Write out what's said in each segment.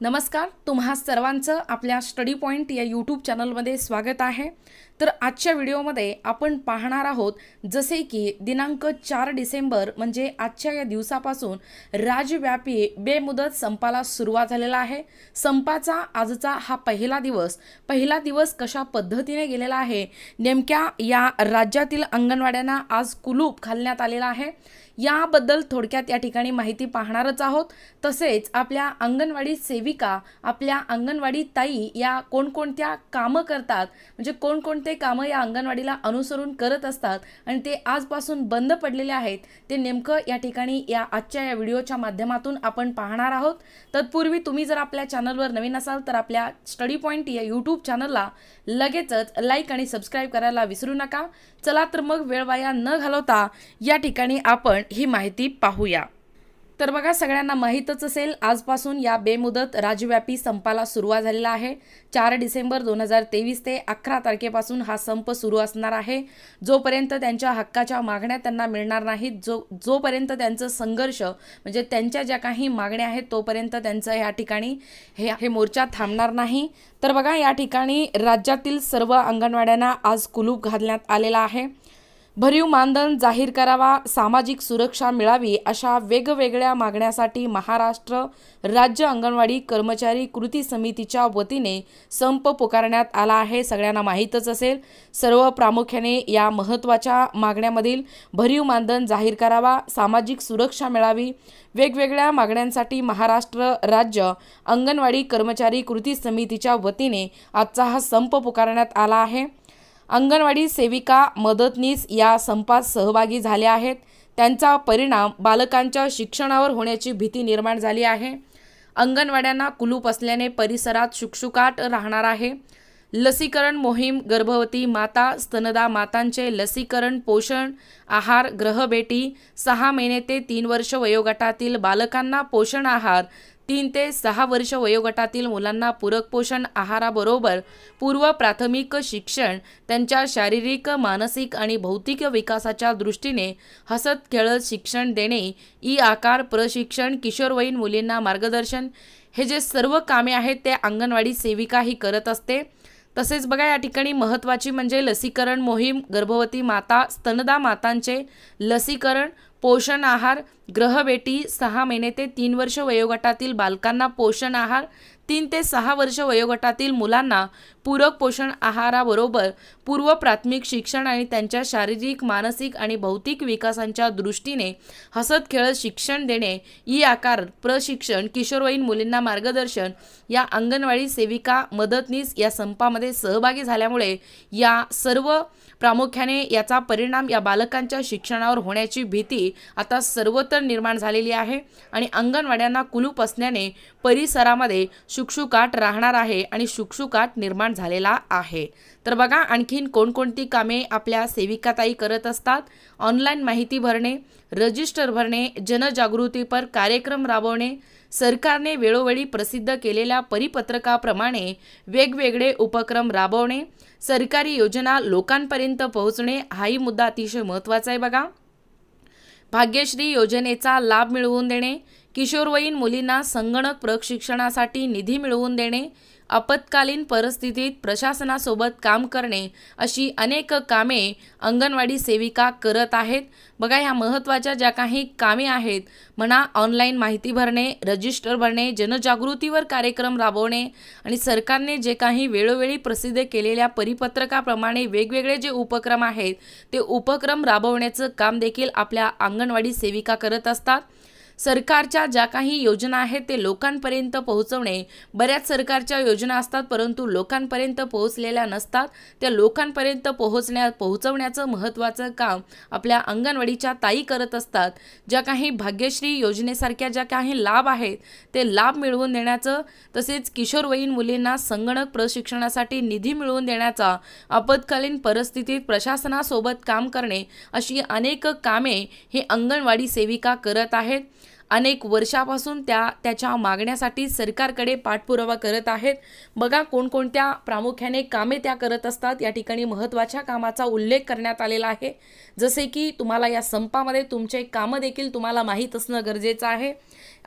नमस्कार, तुम्हा सर्वांचं आपल्या स्टडी पॉइंट या यूट्यूब चॅनलमध्ये स्वागत आहे। तर आजच्या व्हिडिओमध्ये आपण पाहणार आहोत जसे की दिनांक 4 डिसेंबर म्हणजे आजच्या या दिवसापासून राज्यव्यापी बेमुदत संपाला सुरुवात झालेला आहे। संपाचा आजचा हा पहिला दिवस कशा पद्धतीने गेलेला आहे, नेमक्या या राज्यातील अंगणवाड्यांना आज कुलूप घालण्यात आलेला आहे याबद्दल थोडक्यात या ठिकाणी माहिती पाहणारच आहोत। तसेच आपल्या अंगणवाडी सेविका, आपल्या अंगणवाडी ताई या कोणकोणत्या कामं करतात, म्हणजे कोणकोणते कामं या अंगणवाडीला अनुसरून करत असतात आणि ते आजपासून बंद पडलेले आहेत, ते नेमकं या ठिकाणी या आजच्या या व्हिडिओच्या माध्यमातून आपण पाहणार आहोत। तत्पूर्वी तुम्ही जर आपल्या चॅनलवर नवीन असाल तर आपल्या स्टडी पॉइंट या यूट्यूब चॅनलला लगेचच लाईक आणि सबस्क्राइब करायला विसरू नका। चला तर मग वेळ वाया न घालवता या ठिकाणी आपण ही माहिती पाहूया। तर बघा, सगळ्यांना माहीतच असेल आजपासून या बेमुदत राज्यव्यापी संपाला सुरुवात झालेला आहे। 4 डिसेंबर 2023 ते 11 तारखेपासून हा संप सुरू असणार आहे। जोपर्यंत त्यांच्या हक्काच्या मागण्या त्यांना मिळणार नाहीत, जोपर्यंत त्यांचा संघर्ष म्हणजे त्यांच्या ज्या काही मागण्या आहेत तोपर्यंत त्यांचं या ठिकाणी हे मोर्चा थांबणार नाही। तर बघा, या ठिकाणी राज्यातील सर्व अंगणवाड्यांना आज कुलूप घालण्यात आलेला आहे। भरीव मानधन जाहीर करावा, सामाजिक सुरक्षा मिळावी अशा वेगवेगळ्या मागण्यासाठी महाराष्ट्र राज्य अंगणवाडी कर्मचारी कृती समितीच्या वतीने संप पुकारण्यात आला आहे। सगळ्यांना माहीतच असेल, सर्व प्रामुख्याने या महत्त्वाच्या मागण्यामधील भरीव मानधन जाहीर करावा, सामाजिक सुरक्षा मिळावी, वेगवेगळ्या मागण्यांसाठी महाराष्ट्र राज्य अंगणवाडी कर्मचारी कृती समितीच्या वतीने आजचा हा संप पुकारण्यात आला आहे। अंगणवाडी सेविका, मदतनीस या संपात सहभागी झाल्या आहेत। त्यांचा परिणाम बालकांच्या शिक्षणावर होण्याची भीती निर्माण झाली आहे। अंगणवाड्यांना कुलूप असल्याने परिसरात शुकशुकाट राहणार आहे। लसीकरण मोहीम, गर्भवती माता, स्तनदा मातांचे लसीकरण, पोषण आहार, ग्रहभेटी, 6 महिने ते 3 वर्ष वयोगटातील बालकांना पोषण आहार, 3 ते 6 वर्ष वयोगटातील मुलांना पूरक पोषण आहाराबरोबर पूर्व प्राथमिक शिक्षण, त्यांच्या शारीरिक, मानसिक आणि भौतिक विकासाच्या दृष्टीने हसत खेळत शिक्षण देणे, ई आकार प्रशिक्षण, किशोरवयीन मुलींना मार्गदर्शन, हे जे सर्व कामे आहेत ते अंगणवाडी सेविका ही करत असते। तसेच बघा, या ठिकाणी महत्त्वाची म्हणजे लसीकरण मोहीम, गर्भवती माता, स्तनदा मातांचे लसीकरण, पोषण आहार, ग्रहभेटी, 6 महिने ते 3 वर्ष वयोगटातील बालकांना पोषण आहार, 3 ते 6 वर्ष वयोगटातील मुलांना पूरक पोषण आहाराबरोबर पूर्व प्राथमिक शिक्षण आणि त्यांच्या शारीरिक, मानसिक आणि भौतिक विकासांच्या दृष्टीने हसत खेळत शिक्षण देणे, ई आकार प्रशिक्षण, किशोरवयीन मुलींना मार्गदर्शन या अंगणवाडी सेविका, मदतनीस या संपामध्ये सहभागी झाल्यामुळे या सर्व प्रामुख्याने याचा परिणाम या बालकांच्या शिक्षणावर होण्याची भीती आता सर्वत्र निर्माण झालेली आहे आणि अंगणवाड्यांना कुलूप असल्याने परिसरामध्ये शुकशुकाट राहणार आहे आणि शुकशुकाट निर्माण झालेला आहे। तर बघा, आणखीन कोणकोणती कामे आपल्या सेविकाताई करत असतात। ऑनलाईन माहिती भरणे, रजिस्टर भरणे, जनजागृतीपर कार्यक्रम राबवणे, सरकारने वेळोवेळी प्रसिद्ध केलेल्या परिपत्रकाप्रमाणे वेगवेगळे उपक्रम राबवणे, सरकारी योजना लोकांपर्यंत पोहोचणे, हाही मुद्दा अतिशय महत्त्वाचा आहे। बघा, भाग्यश्री योजनेचा लाभ मिळवून देणे, किशोरवयीन मुलींना संगणक प्रशिक्षणासाठी निधी मिळवून देणे, आपत्कालीन परिस्थितीत प्रशासनासोबत काम करणे, अशी अनेक कामे अंगणवाडी सेविका करत आहेत। बघा, ह्या महत्त्वाच्या ज्या काही कामे आहेत म्हणा, ऑनलाईन माहिती भरणे, रजिस्टर भरणे, जनजागृतीवर कार्यक्रम राबवणे आणि सरकारने जे काही वेळोवेळी प्रसिद्ध केलेल्या परिपत्रकाप्रमाणे वेगवेगळे जे उपक्रम आहेत ते उपक्रम राबवण्याचं काम देखील आपल्या अंगणवाडी सेविका करत असतात। सरकारच्या ज्या काही योजना आहेत ते लोकांपर्यंत पोहोचवणे, बऱ्याच सरकारच्या योजना असतात परंतु लोकांपर्यंत पोहोचलेल्या नसतात, त्या लोकांपर्यंत पोहोचवण्याचं महत्त्वाचं काम आपल्या अंगणवाडीच्या ताई करत असतात। ज्या काही भाग्यश्री योजनेसारख्या ज्या काही लाभ आहेत ते लाभ मिळवून देण्याचं, तसेच किशोरवयीन मुलींना संगणक प्रशिक्षणासाठी निधी मिळवून देण्याचा, आपत्कालीन परिस्थितीत प्रशासनासोबत काम करणे, अशी अनेक कामे ही अंगणवाडी सेविका करत आहेत। अनेक वर्षापासून त्याच्या मागण्यासाठी सरकारकडे पाठपुरावा करत आहेत। बघा कोणकोणत्या प्रामुख्याने कामे त्या करत असतात। या ठिकाणी महत्त्वाच्या कामाचा उल्लेख करण्यात आलेला आहे, जसे की तुम्हाला या संपामध्ये तुमचे कामं देखील तुम्हाला माहीत असणं गरजेचं आहे।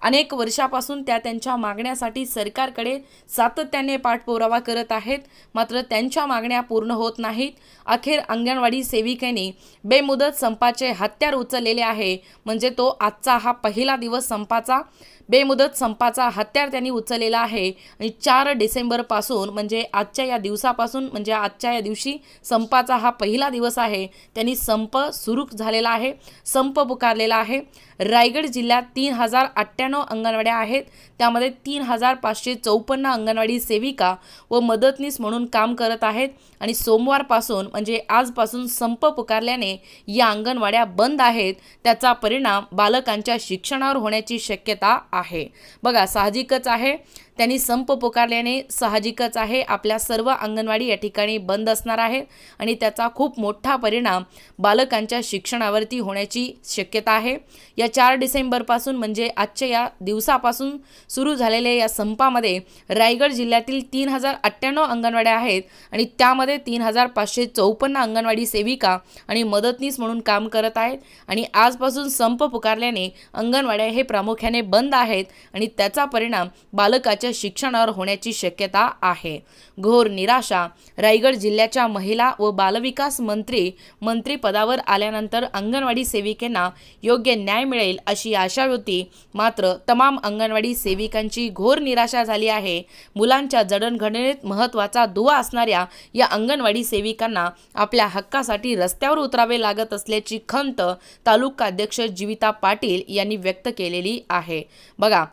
अनेक वर्षापासून त्यांच्या मागण्यासाठी सरकारकडे सातत्याने पाठपुरावा करत आहेत, मात्र त्यांच्या मागण्या पूर्ण होत नाहीत। अखेर अंगणवाडी सेविकेने बेमुदत संपाचे हत्यार उचललेले आहे, म्हणजे तो आजचा हा पहिला दिवस संपाचा बेमुदत संपाचा हत्यार त्यांनी उचललेला आहे। आणि 4 डिसेंबर पासून म्हणजे आजच्या या दिवसापासून म्हणजे आजच्या या दिवशी संपाचा हा पहिला दिवस आहे, त्यांनी संप सुरू झालेला आहे, संप पुकारलेला आहे। रायगड जिल्ह्यात 3098 अंगणवाड्या आहेत, त्यामध्ये 3554 अंगणवाडी सेविका व मदतनीस म्हणून काम करत आहेत। आणि सोमवारपासून म्हणजे आजपासून संप पुकारल्याने या अंगणवाड्या बंद आहेत, त्याचा परिणाम बालकांच्या शिक्षणावर होण्याची शक्यता आहे। बघा साहजिकच आहे, त्यांनी संप पुकारल्याने साहजिकच आहे आपल्या सर्व अंगणवाडी या ठिकाणी बंद असणार आहेत आणि त्याचा खूप मोठा परिणाम बालकांच्या शिक्षणावरती होण्याची शक्यता आहे। या 4 डिसेंबर पासून म्हणजे आजच्या या दिवसापासून सुरू झालेल्या या संपामध्ये रायगड जिल्ह्यातील 3098 अंगणवाड्या आहेत आणि त्यामध्ये 3554 अंगणवाडी सेविका आणि मदतनीस म्हणून काम करत आहेत। आणि आजपासून संप पुकारल्याने अंगणवाड्या हे प्रामुख्याने बंद आहेत आणि त्याचा परिणाम बालकांच्या शिक्षणावर होण्याची शक्यता आहे। घोर निराशा। रायगड जिल्ह्याच्या महिला व बालविकास मंत्री पदावर आल्यानंतर अंगणवाडी सेविकांना योग्य न्याय मिळेल अशी आशा होती, मात्र तमाम अंगणवाडी सेविकांची घोर निराशा झाली आहे। मुलांच्या जडणघडणीत महत्त्वाचा दुवा असणाऱ्या या अंगणवाडी सेविकांना आपल्या हक्कासाठी रस्त्यावर उतरावे लागत असल्याची खंत तालुका अध्यक्ष जीविता पाटील यांनी व्यक्त केलेली आहे। बघा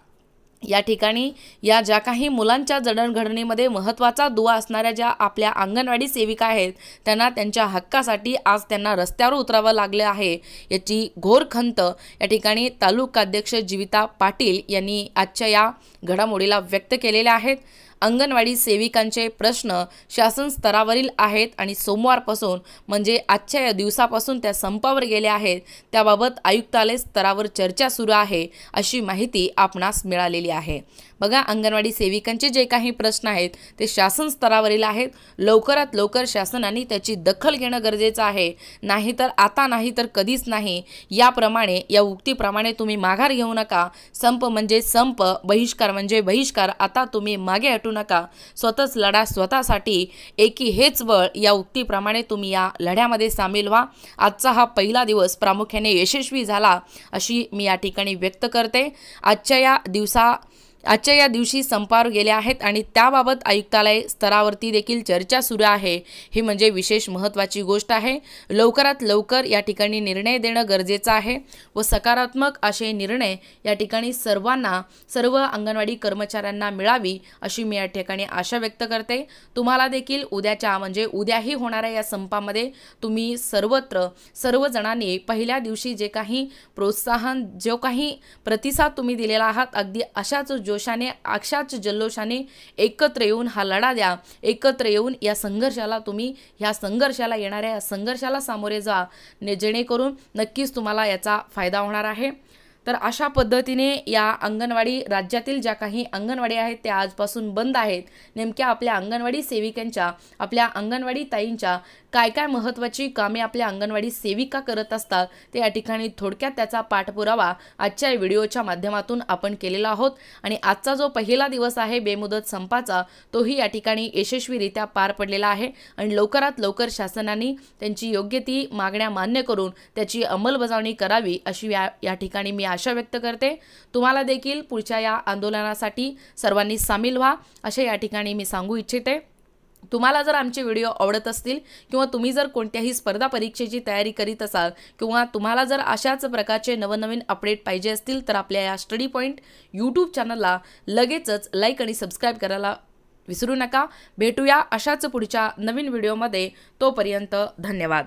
या ठिकाणी या ज्या काही मुलांच्या जडणघडणीमध्ये महत्त्वाचा दुवा असणाऱ्या ज्या आपल्या अंगणवाडी सेविका आहेत, त्यांना त्यांच्या हक्कासाठी आज त्यांना रस्त्यावर उतरावं लागले आहे, याची घोर खंत या ठिकाणी तालुका अध्यक्ष जीविता पाटील यांनी आजच्या या घडामोडीला व्यक्त केलेल्या आहेत। अंगणवाडी सेविकांचे प्रश्न शासन स्तरावरील आहेत आणि सोमवारपासून म्हणजे आजच्या या दिवसापासून त्या संपावर गेले आहेत, त्याबाबत आयुक्तालय स्तरावर चर्चा सुरू आहे अशी माहिती आपणास मिळालेली आहे। बघा अंगणवाडी सेविकांचे जे काही प्रश्न आहेत ते शासन स्तरावरील आहेत, लवकरात लवकर शासनाने त्याची दखल घेणं गरजेचं आहे, नाहीतर आता नाही तर कधीच नाही याप्रमाणे या उक्तीप्रमाणे तुम्ही माघार घेऊ नका। संप म्हणजे संप, बहिष्कार म्हणजे बहिष्कार, आता तुम्ही मागे हटू नका, स्वतःच लढा स्वतःसाठी, एकी हेच बळ या उक्तीप्रमाणे तुम्ही या लढ्यामध्ये सामील व्हा। आजचा हा पहिला दिवस प्रामुख्याने यशस्वी झाला अशी मी या ठिकाणी व्यक्त करते। आजच्या या दिवशी संपावर गेले आहेत आणि त्याबाबत आयुक्तालय स्तरावरती देखील चर्चा सुरू आहे, ही म्हणजे विशेष महत्त्वाची गोष्ट आहे। लवकरात लवकर या ठिकाणी निर्णय देणं गरजेचं आहे व सकारात्मक असे निर्णय या ठिकाणी सर्व अंगणवाडी कर्मचाऱ्यांना मिळावी अशी मी या ठिकाणी आशा व्यक्त करते। तुम्हाला देखील उद्याच्या म्हणजे उद्याही होणाऱ्या या संपामध्ये तुम्ही सर्व जणांनी पहिल्या दिवशी जे काही प्रोत्साहन जो काही प्रतिसाद तुम्ही दिलेला आहात, अगदी अशाच जोशाने अक्षाच जल्लोषाने एकत्र येऊन हा लढा द्या, एकत्र येऊन या संघर्षाला येणाऱ्या संघर्षाला सामोरे जा, जेणेकरून नक्कीच तुम्हाला याचा फायदा होणार आहे। तर अशा पद्धतीने या अंगणवाडी राज्यातील ज्या काही अंगणवाडी आहेत त्या आजपासून बंद आहेत। नेमक्या आपल्या अंगणवाडी सेविकांच्या आपल्या अंगणवाडी ताईंच्या काय काय महत्त्वाची कामे आपल्या अंगणवाडी सेविका करत असतात ते या ठिकाणी थोडक्यात त्याचा पाठपुरावा आजच्या व्हिडिओच्या माध्यमातून आपण केलेला आहोत। आणि आजचा जो पहिला दिवस आहे बेमुदत संपाचा तोही या ठिकाणी यशस्वीरित्या पार पडलेला आहे आणि लवकरात लवकर शासनाने त्यांची योग्य ती मागण्या मान्य करून त्याची अंमलबजावणी करावी अशी या ठिकाणी मी आशा व्यक्त करते। तुम्हाला देखील पुढच्या या आंदोलनासाठी सर्वांनी सामील व्हा असे या ठिकाणी मी सांगू इच्छिते। तुम्हाला जर आमचे व्हिडिओ आवडत असतील किंवा तुम्ही जर कोणत्याही स्पर्धा परीक्षेची तयारी करीत असाल किंवा तुम्हाला जर अशाच प्रकारचे नवनवीन अपडेट पाहिजे असतील तर आपल्या या स्टडी पॉइंट यूट्यूब चॅनलला लगेचच लाईक आणि सबस्क्राईब करायला विसरू नका। भेटूया अशाच पुढच्या नवीन व्हिडिओमध्ये, तोपर्यंत धन्यवाद।